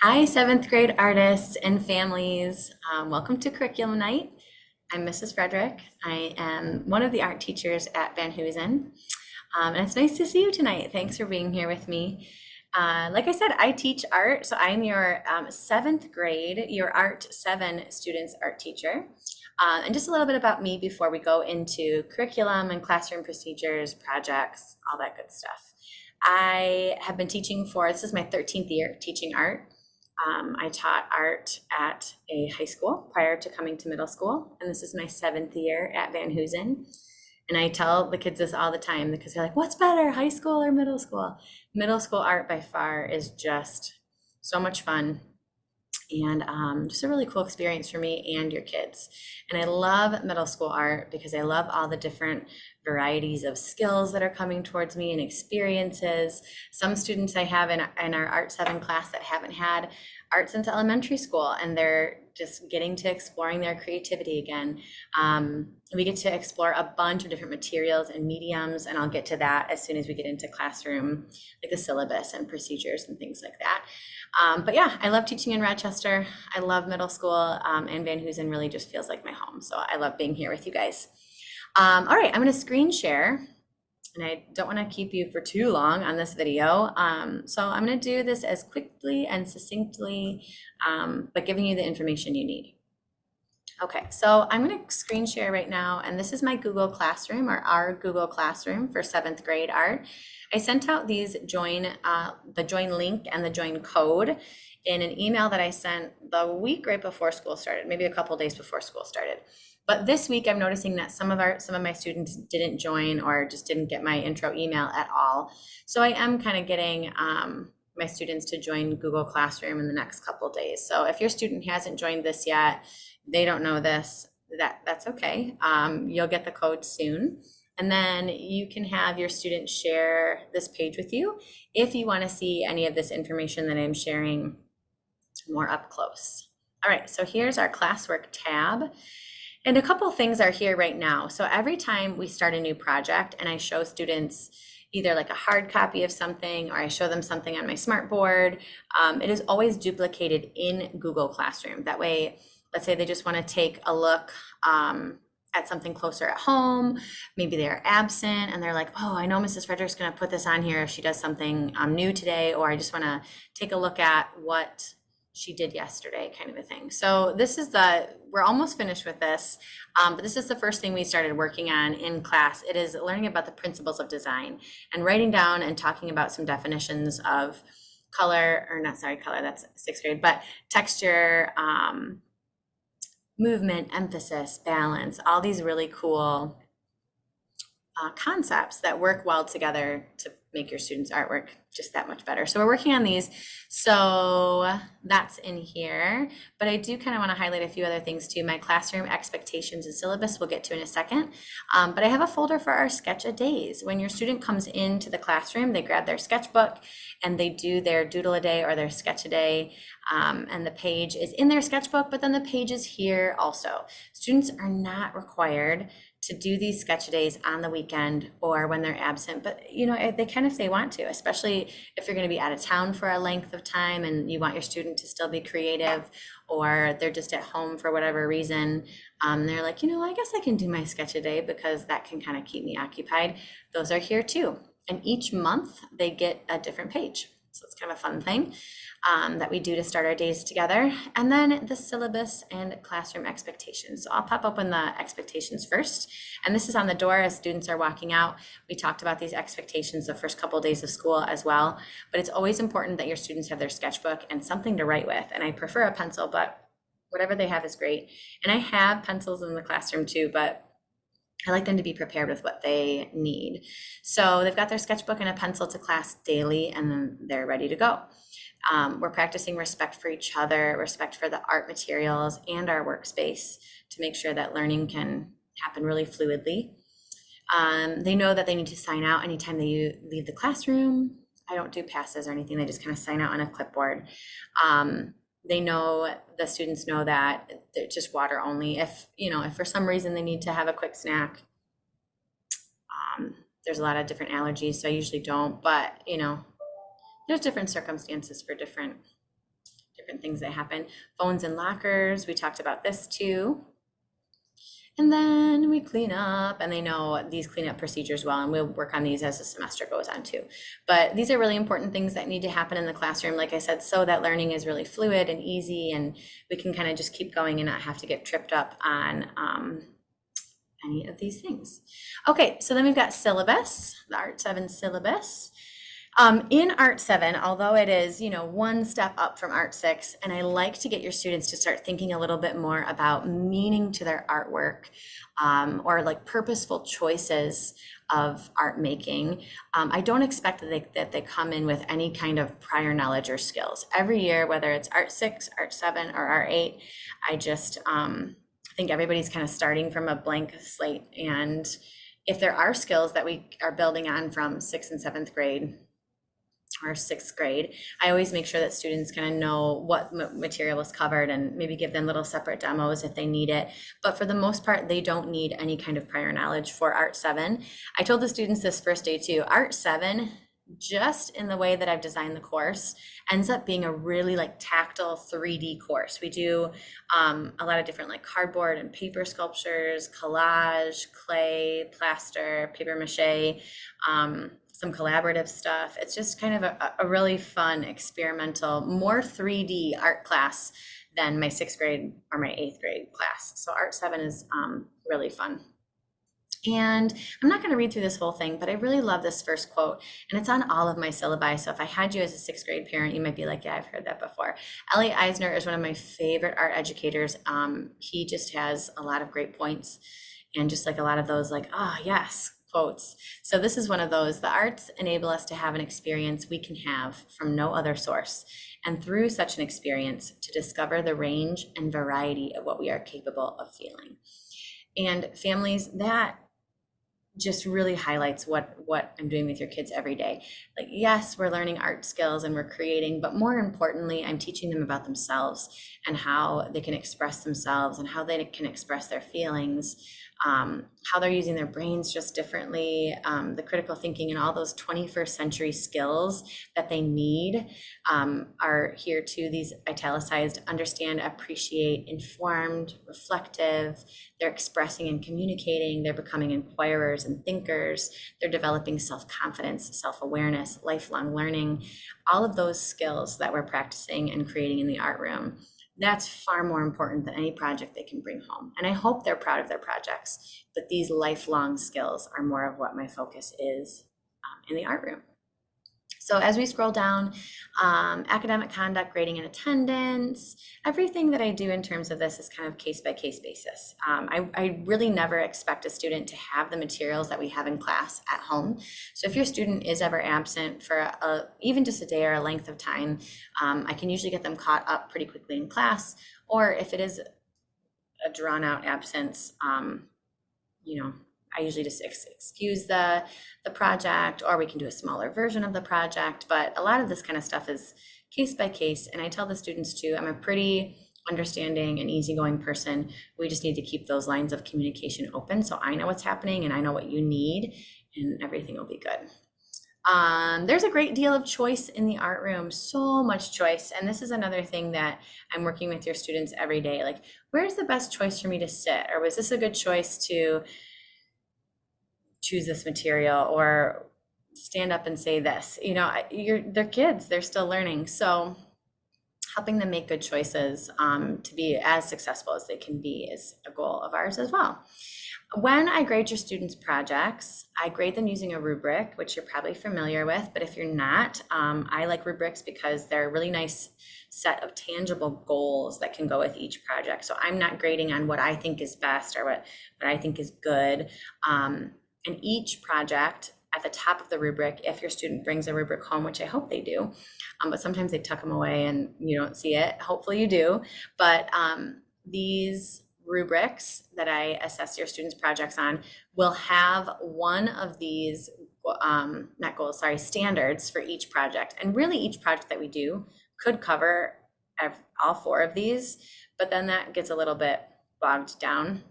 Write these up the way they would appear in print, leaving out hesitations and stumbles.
Hi, seventh grade artists and families. Welcome to Curriculum Night. I'm Mrs. Frederick. I am one of the art teachers at Van Hoosen. And it's nice to see you tonight. Thanks for being here with me. Like I said, I teach art, so I'm your seventh grade, your Art 7 students art teacher. And just a little bit about me before we go into curriculum and classroom procedures, projects, all that good stuff. I have been teaching this is my 13th year teaching art. I taught art at a high school prior to coming to middle school, and this is my 7th year at Van Hoosen. And I tell the kids this all the time because they're like, what's better, high school or middle school? Middle school art by far is just so much fun and just a really cool experience for me and your kids. And I love middle school art because I love all the different varieties of skills that are coming towards me and experiences. Some students I have in our Art 7 class that haven't had art since elementary school, and they're just getting to exploring their creativity again. We get to explore a bunch of different materials and mediums, and I'll get to that as soon as we get into classroom, like the syllabus and procedures and things like that. But yeah, I love teaching in Rochester. I love middle school, and Van Hoosen really just feels like my home. So I love being here with you guys. All right, I'm going to screen share, and I don't want to keep you for too long on this video. So I'm going to do this as quickly and succinctly, but giving you the information you need. Okay, so I'm going to screen share right now, and this is my Google Classroom, or our Google Classroom for 7th grade art. I sent out these the join link and the join code in an email that I sent the week right before school started, maybe a couple days before school started. But this week I'm noticing that some of my students didn't join or just didn't get my intro email at all. So I am kind of getting my students to join Google Classroom in the next couple days. So if your student hasn't joined this yet, they don't know this, that's okay. You'll get the code soon. And then you can have your students share this page with you if you want to see any of this information that I'm sharing more up close. All right, so here's our classwork tab. And a couple things are here right now. So every time we start a new project and I show students either like a hard copy of something or I show them something on my smartboard, it is always duplicated in Google Classroom. That way, let's say they just want to take a look at something closer at home. Maybe they're absent and they're like, oh, I know Mrs. Frederick's going to put this on here if she does something new today, or I just want to take a look at what she did yesterday, kind of a thing. So we're almost finished with this, but this is the first thing we started working on in class. It is learning about the principles of design and writing down and talking about some definitions of color, that's 6th grade, but texture, movement, emphasis, balance, all these really cool concepts that work well together to make your students' artwork just that much better. So we're working on these. So that's in here, but I do kind of want to highlight a few other things too. My classroom expectations and syllabus we'll get to in a second. But I have a folder for our sketch a days. When your student comes into the classroom, they grab their sketchbook and they do their doodle a day or their sketch a day. And the page is in their sketchbook, but then the page is here also. Students are not required to do these sketch days on the weekend or when they're absent, but they can if they want to, especially if you're going to be out of town for a length of time and you want your student to still be creative, or they're just at home for whatever reason. They're like, I guess I can do my sketch a day because that can kind of keep me occupied. Those are here too. And each month they get a different page. So it's kind of a fun thing that we do to start our days together. And then the syllabus and classroom expectations. So I'll pop open the expectations first. And this is on the door as students are walking out. We talked about these expectations the first couple of days of school as well. But it's always important that your students have their sketchbook and something to write with. And I prefer a pencil, but whatever they have is great. And I have pencils in the classroom too, but I like them to be prepared with what they need. So they've got their sketchbook and a pencil to class daily, and then they're ready to go. We're practicing respect for each other, respect for the art materials and our workspace to make sure that learning can happen really fluidly. They know that they need to sign out anytime they leave the classroom. I don't do passes or anything. They just kind of sign out on a clipboard. The students know that they're just water only. If for some reason they need to have a quick snack, there's a lot of different allergies, so I usually don't, but there's different circumstances for different different things that happen. Phones in lockers, we talked about this too. And then we clean up, and they know these cleanup procedures well, and we'll work on these as the semester goes on too. But these are really important things that need to happen in the classroom, like I said, so that learning is really fluid and easy, and we can kind of just keep going and not have to get tripped up on any of these things. Okay, so then we've got syllabus, the Art 7 syllabus. In Art 7, although it is, one step up from Art 6, and I like to get your students to start thinking a little bit more about meaning to their artwork, or like purposeful choices of art making. I don't expect that they come in with any kind of prior knowledge or skills. Every year, whether it's Art 6, Art 7, or Art 8, I just think everybody's kind of starting from a blank slate. And if there are skills that we are building on from 6th and 7th grade, or 6th grade, I always make sure that students kind of know what material was covered and maybe give them little separate demos if they need it. But for the most part, they don't need any kind of prior knowledge for Art 7. I told the students this first day too, Art 7, just in the way that I've designed the course, ends up being a really like tactile 3D course. We do a lot of different like cardboard and paper sculptures, collage, clay, plaster, paper mache, some collaborative stuff. It's just kind of a really fun, experimental, more 3D art class than my 6th grade or my 8th grade class. So Art 7 is really fun. And I'm not going to read through this whole thing, but I really love this first quote, and it's on all of my syllabi. So if I had you as a 6th grade parent, you might be like, yeah, I've heard that before. Ellie Eisner is one of my favorite art educators. He just has a lot of great points, and just like a lot of those like, yes, quotes. So this is one of those: the arts enable us to have an experience we can have from no other source, and through such an experience to discover the range and variety of what we are capable of feeling. And families, that just really highlights what I'm doing with your kids every day. Like, yes, we're learning art skills and we're creating, but more importantly, I'm teaching them about themselves and how they can express themselves and how they can express their feelings, how they're using their brains just differently, the critical thinking and all those 21st century skills that they need are here too. These italicized: understand, appreciate, informed, reflective. They're expressing and communicating. They're becoming inquirers and thinkers. They're developing self-confidence, self-awareness, lifelong learning, all of those skills that we're practicing and creating in the art room. That's far more important than any project they can bring home. And I hope they're proud of their projects, but these lifelong skills are more of what my focus is in the art room. So as we scroll down, academic conduct, grading and attendance, everything that I do in terms of this is kind of case-by-case basis. I really never expect a student to have the materials that we have in class at home. So if your student is ever absent for even just a day or a length of time, I can usually get them caught up pretty quickly in class. Or if it is a drawn-out absence, I usually just excuse the project, or we can do a smaller version of the project. But a lot of this kind of stuff is case by case. And I tell the students too, I'm a pretty understanding and easygoing person. We just need to keep those lines of communication open, so I know what's happening and I know what you need, and everything will be good. There's a great deal of choice in the art room, so much choice. And this is another thing that I'm working with your students every day. Like, where's the best choice for me to sit? Or was this a good choice to choose this material or stand up and say this? They're kids, they're still learning. So helping them make good choices to be as successful as they can be is a goal of ours as well. When I grade your students' projects, I grade them using a rubric, which you're probably familiar with, but if you're not, I like rubrics because they're a really nice set of tangible goals that can go with each project. So I'm not grading on what I think is best or what I think is good. And each project, at the top of the rubric, if your student brings a rubric home, which I hope they do, but sometimes they tuck them away and you don't see it. Hopefully you do. But these rubrics that I assess your students' projects on will have one of these, standards for each project. And really each project that we do could cover all 4 of these, but then that gets a little bit bogged down.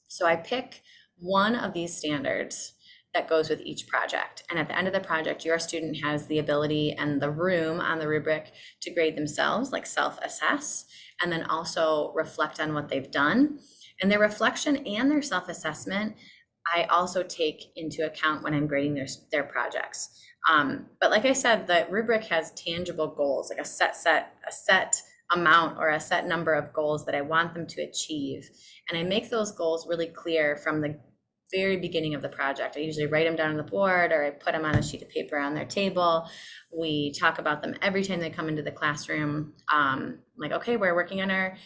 So I pick one of these standards that goes with each project. And at the end of the project, your student has the ability and the room on the rubric to grade themselves, like self-assess, and then also reflect on what they've done. And their reflection and their self-assessment, I also take into account when I'm grading their projects. But like I said, the rubric has tangible goals, like a set amount or a set number of goals that I want them to achieve. And I make those goals really clear from the very beginning of the project. I usually write them down on the board, or I put them on a sheet of paper on their table. We talk about them every time they come into the classroom. Like, okay, we're working on our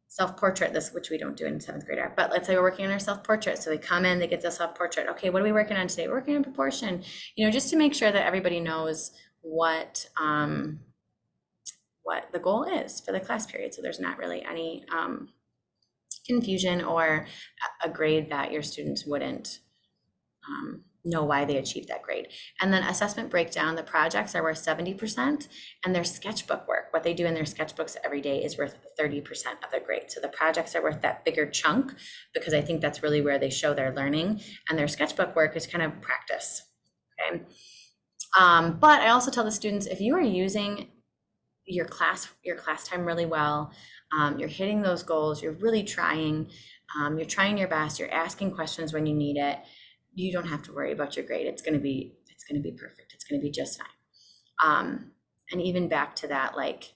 self-portrait, which we don't do in 7th grade art, but let's say we're working on our self-portrait. So they come in, they get the self-portrait. Okay, what are we working on today? We're working on proportion, just to make sure that everybody knows what the goal is for the class period. So there's not really any confusion or a grade that your students wouldn't know why they achieved that grade. And then assessment breakdown, the projects are worth 70%, and their sketchbook work, what they do in their sketchbooks every day, is worth 30% of their grade. So the projects are worth that bigger chunk, because I think that's really where they show their learning, and their sketchbook work is kind of practice. Okay. But I also tell the students, if you are using your class time really well, you're hitting those goals, you're really trying, you're trying your best, you're asking questions when you need it, you don't have to worry about your grade. It's going to be perfect. It's going to be just fine. And even back to that, like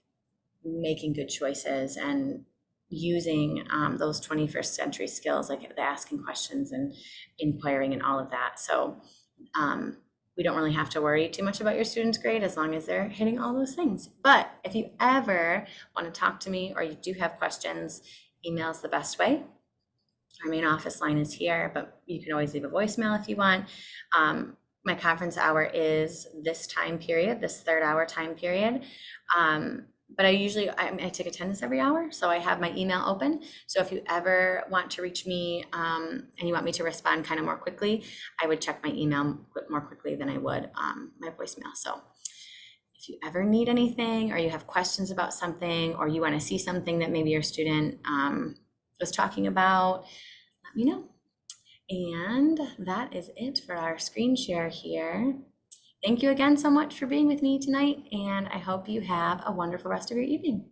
making good choices and using those 21st century skills, like the asking questions and inquiring and all of that. So we don't really have to worry too much about your students' grade as long as they're hitting all those things. But if you ever want to talk to me or you do have questions, email is the best way. Our main office line is here, but you can always leave a voicemail if you want. My conference hour is this time period, this 3rd hour time period. But I take attendance every hour, so I have my email open. So if you ever want to reach me and you want me to respond kind of more quickly, I would check my email more quickly than I would my voicemail. So if you ever need anything, or you have questions about something, or you want to see something that maybe your student was talking about, let me know. And that is it for our screen share here. Thank you again so much for being with me tonight, and I hope you have a wonderful rest of your evening.